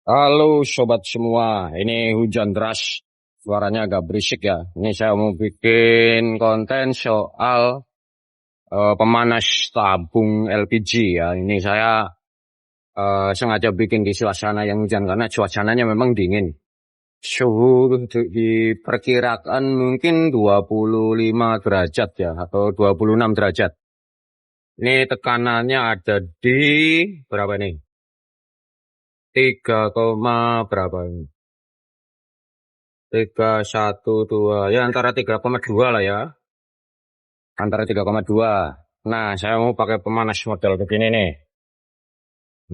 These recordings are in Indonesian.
Halo sobat semua, ini hujan deras, suaranya agak berisik ya. Ini saya mau bikin konten soal pemanas tabung LPG ya. Ini saya sengaja bikin di suasana yang hujan karena suasananya memang dingin. Suhu diperkirakan mungkin 25 derajat ya, atau 26 derajat. Ini tekanannya ada di berapa nih? 3, berapa ini? 312 ya, antara 3,2 lah ya, antara 3,2. Nah, saya mau pakai pemanas model begini nih.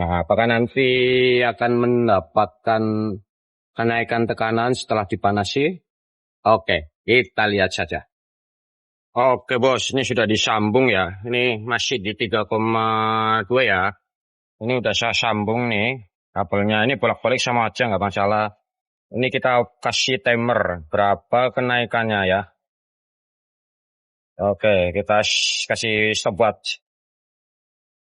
Nah, apakah nanti akan mendapatkan kenaikan tekanan setelah dipanasi? Oke, kita lihat saja. Oke bos, ini sudah disambung ya. Ini masih di 3,2 ya. Ini udah saya sambung nih kabelnya. Ini bolak-balik sama aja, nggak masalah. Ini kita kasih timer berapa kenaikannya ya. Oke, kita kasih stopwatch.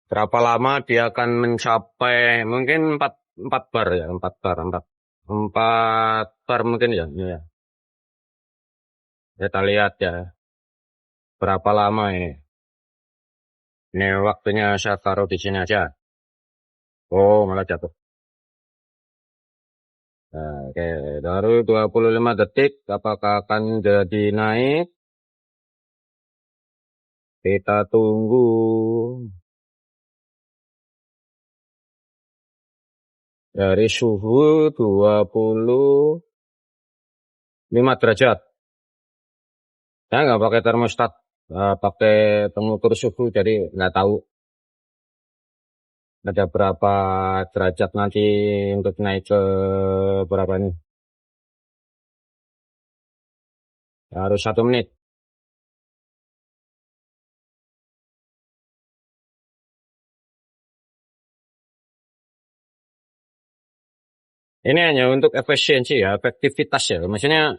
Berapa lama dia akan mencapai mungkin 4 bar ya, 4 bar, 4 bar mungkin ya. Ini ya. Kita lihat ya, berapa lama ini. Ini waktunya saya taruh di sini aja. Oh, malah jatuh. Nah, oke, baru 25 detik. Apakah akan jadi naik? Kita tunggu. Dari suhu 25 derajat. Saya nggak pakai termostat, pakai pengukur suhu, jadi nggak tahu ada berapa derajat nanti untuk naik ke berapa nih. Harus 1 menit. Ini hanya untuk efisiensi ya, efektivitas ya. Maksudnya,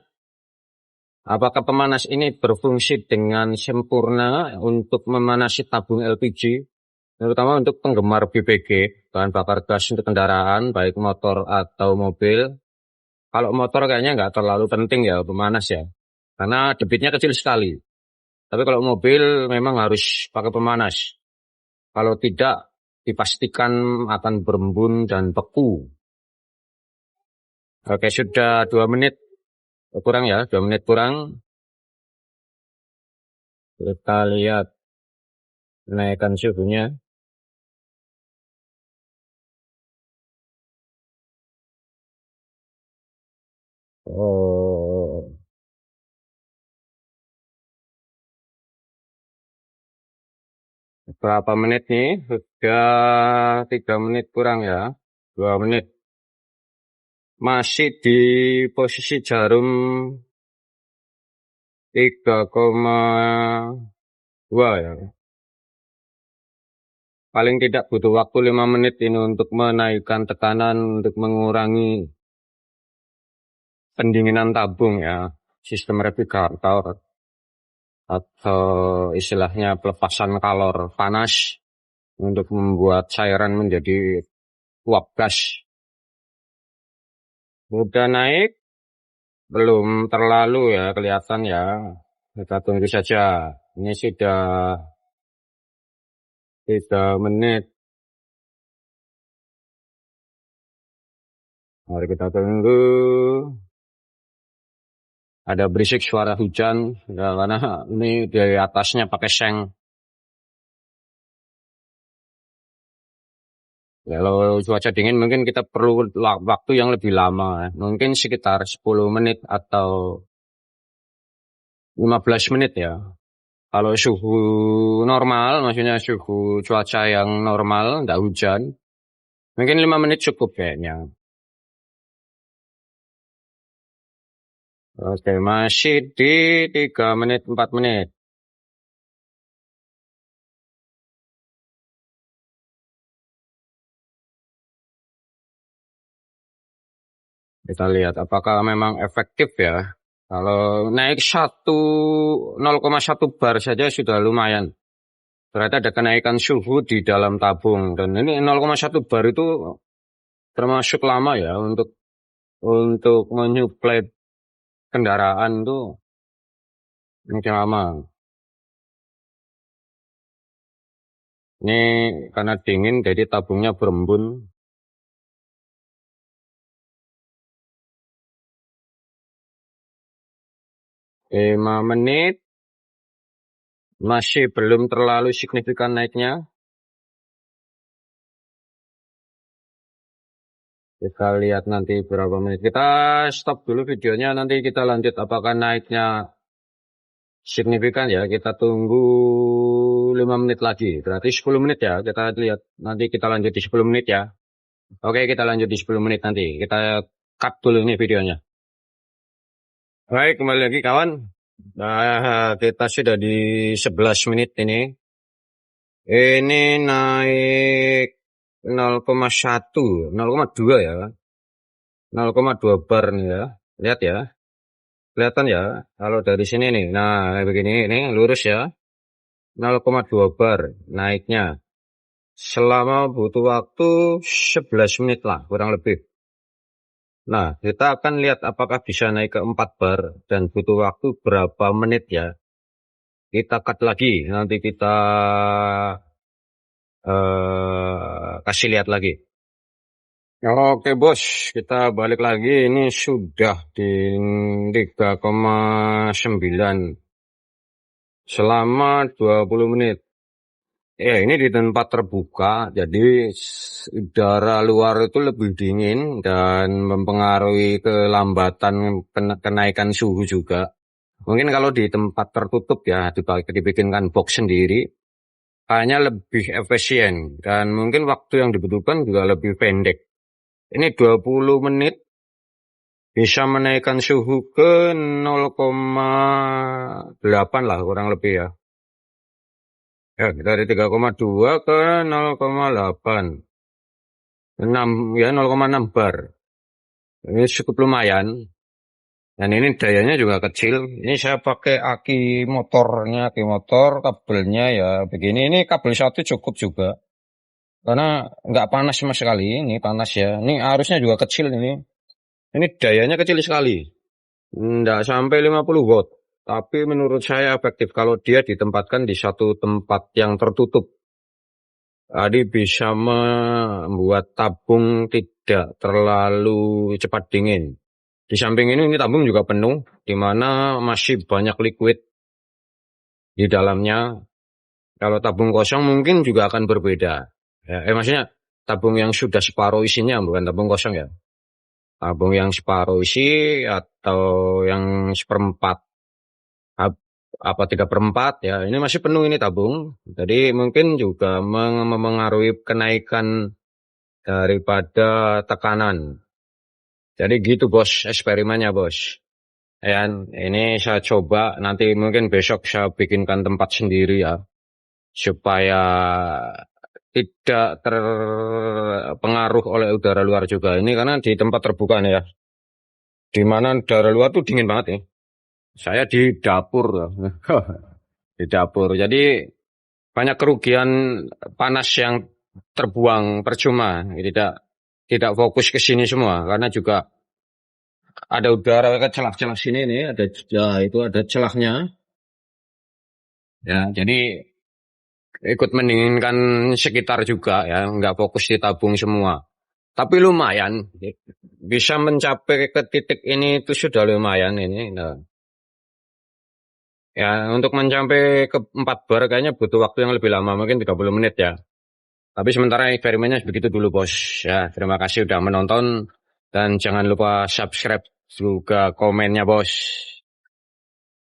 apakah pemanas ini berfungsi dengan sempurna untuk memanasi tabung LPG, terutama untuk penggemar BBG, bahan bakar gas untuk kendaraan, baik motor atau mobil. Kalau motor kayaknya nggak terlalu penting ya pemanas ya, karena debitnya kecil sekali. Tapi kalau mobil memang harus pakai pemanas. Kalau tidak, dipastikan akan berembun dan beku. Oke, sudah 2 menit kurang ya, 2 menit kurang. Kita lihat kenaikan suhunya. Oh, berapa menit nih? Sudah 3 menit kurang ya, 2 menit. Masih di posisi jarum 3,2 ya. Paling tidak butuh waktu 5 menit ini untuk menaikkan tekanan, untuk mengurangi pendinginan tabung ya, sistem regulator atau istilahnya pelepasan kalor panas untuk membuat cairan menjadi uap gas. Udah naik? Belum terlalu ya kelihatan ya. Kita tunggu saja. Ini sudah 3 menit. Mari kita tunggu. Ada berisik suara hujan ya, karena ini dari atasnya pakai seng. Kalau cuaca dingin mungkin kita perlu waktu yang lebih lama. Mungkin sekitar 10 menit atau 15 menit ya. Kalau suhu normal, maksudnya suhu cuaca yang normal, nggak hujan, mungkin 5 menit cukup kayaknya. Oke, masih di 3 menit, 4 menit. Kita lihat apakah memang efektif ya. Kalau naik 0,1 bar saja sudah lumayan. Berarti ada kenaikan suhu di dalam tabung. Dan ini 0,1 bar itu termasuk lama ya untuk menyuplai kendaraan tuh mungkin lama. Ini karena dingin jadi tabungnya berembun. 5 menit masih belum terlalu signifikan naiknya. Kita lihat nanti berapa menit. Kita stop dulu videonya, nanti kita lanjut apakah naiknya signifikan ya. Kita tunggu 5 menit lagi. Berarti 10 menit ya. Kita lihat nanti kita lanjut di 10 menit ya. Oke, kita lanjut di 10 menit nanti. Kita cut dulu ini videonya. Baik, kembali lagi kawan. Nah, kita sudah di 11 menit ini. Ini naik 0,1, 0,2 ya. 0,2 bar nih ya. Lihat ya. Kelihatan ya. Kalau dari sini nih. Nah, begini ini lurus ya. 0,2 bar naiknya. Selama butuh waktu 11 menit lah kurang lebih. Nah, kita akan lihat apakah bisa naik ke 4 bar dan butuh waktu berapa menit ya. Kita cut lagi. Nanti kita kasih lihat lagi. Oke bos, kita balik lagi. Ini sudah di 3,9 selama 20 menit. Ya ini di tempat terbuka, jadi udara luar itu lebih dingin dan mempengaruhi kelambatan kenaikan suhu juga. Mungkin kalau di tempat tertutup ya, dibikinkan box sendiri, kayaknya lebih efisien dan mungkin waktu yang dibutuhkan juga lebih pendek. Ini 20 menit bisa menaikkan suhu ke 0,8 lah kurang lebih ya. Ya, dari 3,2 ke 0,8. 6 ya 0,6 bar. Ini cukup lumayan. Dan ini dayanya juga kecil. Ini saya pakai aki motornya, aki motor, kabelnya ya begini. Ini kabel satu cukup juga. Karena nggak panas sama sekali. Ini panas ya. Ini arusnya juga kecil ini. Ini dayanya kecil sekali. Nggak sampai 50 watt. Tapi menurut saya efektif kalau dia ditempatkan di satu tempat yang tertutup. Jadi bisa membuat tabung tidak terlalu cepat dingin. Di samping ini tabung juga penuh, di mana masih banyak liquid di dalamnya. Kalau tabung kosong mungkin juga akan berbeda. Ya, maksudnya tabung yang sudah separuh isinya, bukan tabung kosong ya. Tabung yang separuh isi atau yang seperempat apa 3/4 ya, ini masih penuh ini tabung. Jadi mungkin juga mempengaruhi kenaikan daripada tekanan. Jadi gitu bos, eksperimennya bos. Ya, ini saya coba, nanti mungkin besok saya bikinkan tempat sendiri ya, supaya tidak terpengaruh oleh udara luar juga. Ini karena di tempat terbuka nih ya, di mana udara luar tuh dingin banget ya. Saya di dapur, di dapur. Jadi banyak kerugian panas yang terbuang percuma, tidak fokus ke sini semua, karena juga ada udara ke celah-celah sini nih, ada ya, itu ada celahnya. Ya, jadi ikut mendinginkan sekitar juga ya, nggak fokus di tabung semua. Tapi lumayan, bisa mencapai ke titik ini itu sudah lumayan ini. Nah, ya untuk mencapai ke 4 bar kayaknya butuh waktu yang lebih lama, mungkin 30 menit ya. Tapi sementara eksperimennya begitu dulu bos. Ya, terima kasih sudah menonton dan jangan lupa subscribe juga komennya bos.